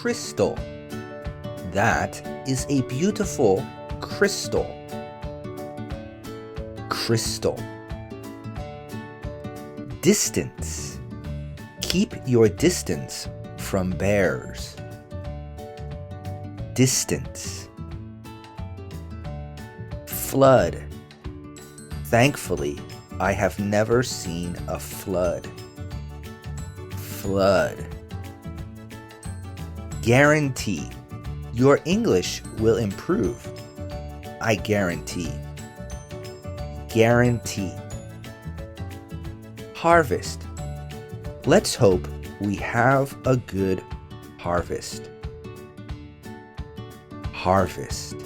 crystal. That is a beautiful crystal. Crystal. Distance. Keep your distance from bears. Distance. Flood. Thankfully, I have never seen a flood. Flood. Guarantee. Your English will improve. I guarantee. Guarantee. Harvest. Let's hope we have a good harvest. Harvest.